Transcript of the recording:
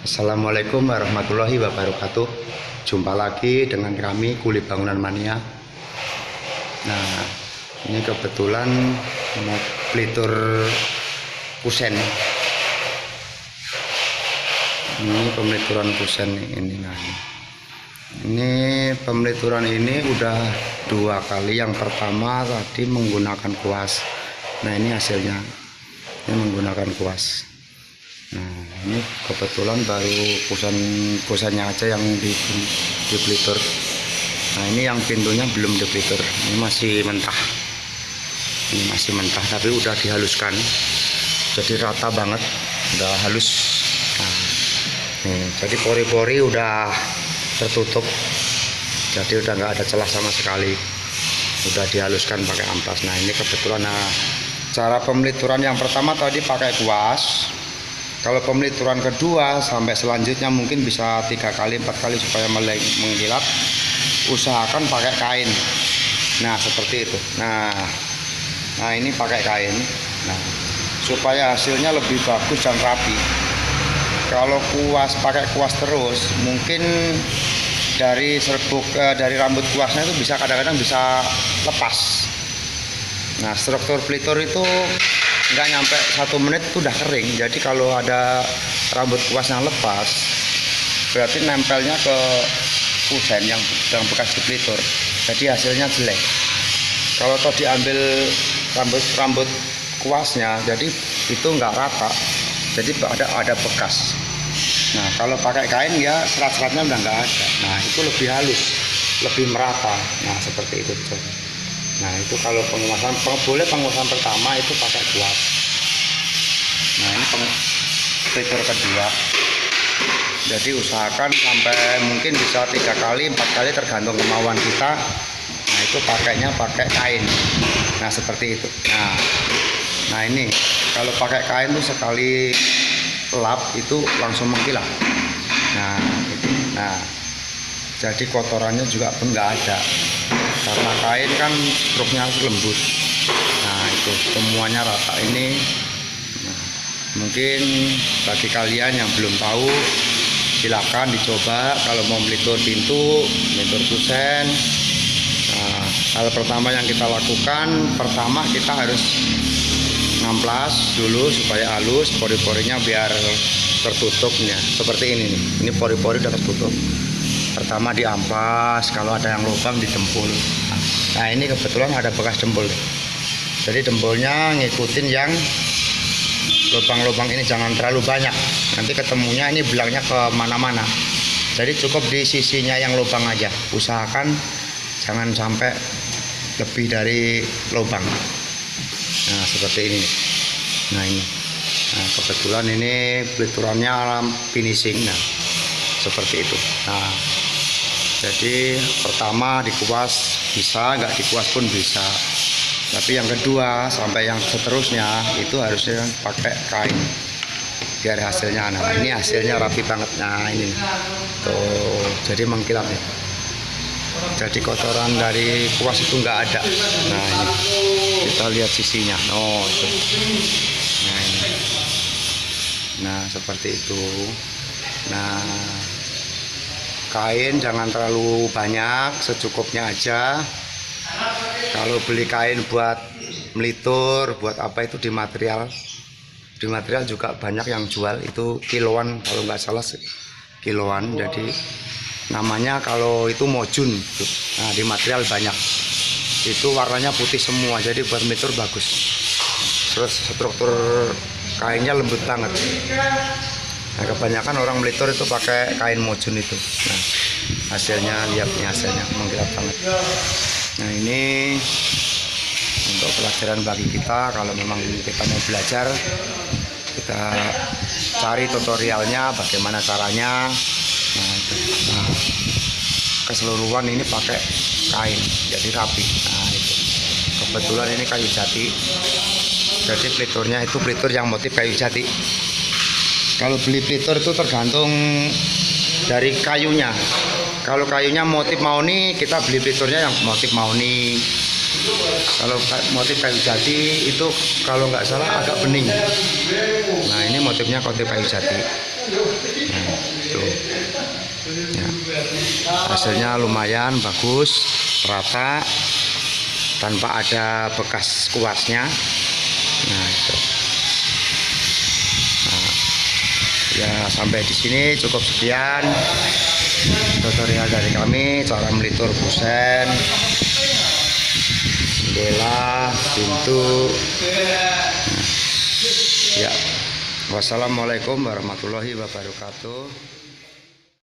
Assalamualaikum warahmatullahi wabarakatuh. Jumpa lagi dengan kami Kuli Bangunan Mania. Nah, ini kebetulan mau pelitur kusen. Ini pemlituran kusen ini. Nah, ini pemlituran ini udah 2 kali. Yang pertama tadi menggunakan kuas. Nah, ini hasilnya. Ini menggunakan kuas. Nah, ini kebetulan baru kusennya aja yang dipelitur. Nah, ini yang pintunya belum dipelitur. Ini masih mentah. Ini masih mentah tapi udah dihaluskan. Jadi rata banget, udah halus. Nah, nih, jadi pori-pori udah tertutup. Jadi udah nggak ada celah sama sekali. Udah dihaluskan pakai amplas. Nah, ini kebetulan cara pemlituran yang pertama tadi pakai kuas. Kalau pemlituran kedua sampai selanjutnya mungkin bisa 3 kali 4 kali supaya mengkilat, usahakan pakai kain. Nah, seperti itu. Nah ini pakai kain. Nah, supaya hasilnya lebih bagus dan rapi. Kalau pakai kuas terus, mungkin dari dari rambut kuasnya itu bisa kadang-kadang bisa lepas. Nah, struktur pelitur itu nggak nyampe 1 menit itu udah kering. Jadi kalau ada rambut kuas yang lepas, berarti nempelnya ke kusen yang bekas dipelitur. Jadi hasilnya jelek. Kalau toh diambil rambut kuasnya, jadi itu nggak rata. Jadi ada bekas. Nah, kalau pakai kain ya serat-seratnya udah nggak ada. Nah, itu lebih halus, lebih merata. Nah, seperti itu. Nah, itu kalau penguasan pertama itu pakai kuas. Nah, ini pelitur kedua. Jadi usahakan sampai mungkin bisa 3 kali 4 kali tergantung kemauan kita. Nah, itu pakainya pakai kain. Nah, seperti itu. Nah ini kalau pakai kain tuh sekali lap itu langsung mengkilat. Nah, itu. Nah, jadi kotorannya juga pun nggak ada. Karena kain kan struknya lembut. Nah, itu semuanya rata ini. Nah, mungkin bagi kalian yang belum tahu, silakan dicoba kalau mau melitur pintu, melitur kusen. Nah, hal pertama yang kita lakukan, pertama kita harus ngamplas dulu supaya halus, pori-porinya biar tertutupnya. Seperti ini nih. Ini pori-pori udah tertutup. Pertama diamplas, kalau ada yang lubang didempul. Nah, ini kebetulan ada bekas dempul. Jadi dempulnya ngikutin yang lubang-lubang ini, jangan terlalu banyak. Nanti ketemunya ini belangnya ke mana-mana. Jadi cukup di sisinya yang lubang aja. Usahakan jangan sampai lebih dari lubang. Nah, seperti ini. Nah, ini. Nah, kebetulan ini peliturannya finishing. Nah, seperti itu. Nah, jadi pertama dikuas bisa, nggak dikuas pun bisa. Tapi yang kedua sampai yang seterusnya itu harusnya pakai kain biar hasilnya. Nah, ini hasilnya rapi banget. Nah, ini tuh, jadi mengkilat nih. Jadi kotoran dari kuas itu nggak ada. Nah, ini kita lihat sisinya. Oh, itu. Nah, ini. Nah, seperti itu. Nah, kain jangan terlalu banyak, secukupnya aja. Kalau beli kain buat melitur, buat apa itu di material juga banyak yang jual, itu kiloan kalau nggak salah kiloan. Jadi namanya kalau itu mojun. Nah, di material banyak. Itu warnanya putih semua, jadi buat melitur bagus. Terus struktur kainnya lembut banget. Nah, kebanyakan orang melitur itu pakai kain mojun itu. Nah, hasilnya, lihat nih hasilnya mengkilat banget. Nah, ini untuk pelajaran bagi kita. Kalau memang kita mau belajar, kita cari tutorialnya bagaimana caranya. Nah, itu. Nah, keseluruhan ini pakai kain jadi rapi. Nah, itu kebetulan ini kayu jati. Jadi peliturnya itu pelitur yang motif kayu jati. Kalau beli pelitur itu tergantung dari kayunya. Kalau kayunya motif mahoni, kita beli peliturnya yang motif mahoni. Kalau motif kayu jati itu kalau nggak salah agak bening. Nah, ini motifnya motif kayu jati. Nah, itu ya. Hasilnya lumayan bagus, rata, tanpa ada bekas kuasnya. Nah itu. Nah, ya sampai di sini cukup sekian tutorial dari kami cara melitur kusen, jendela, pintu. Nah, ya. Wassalamualaikum warahmatullahi wabarakatuh.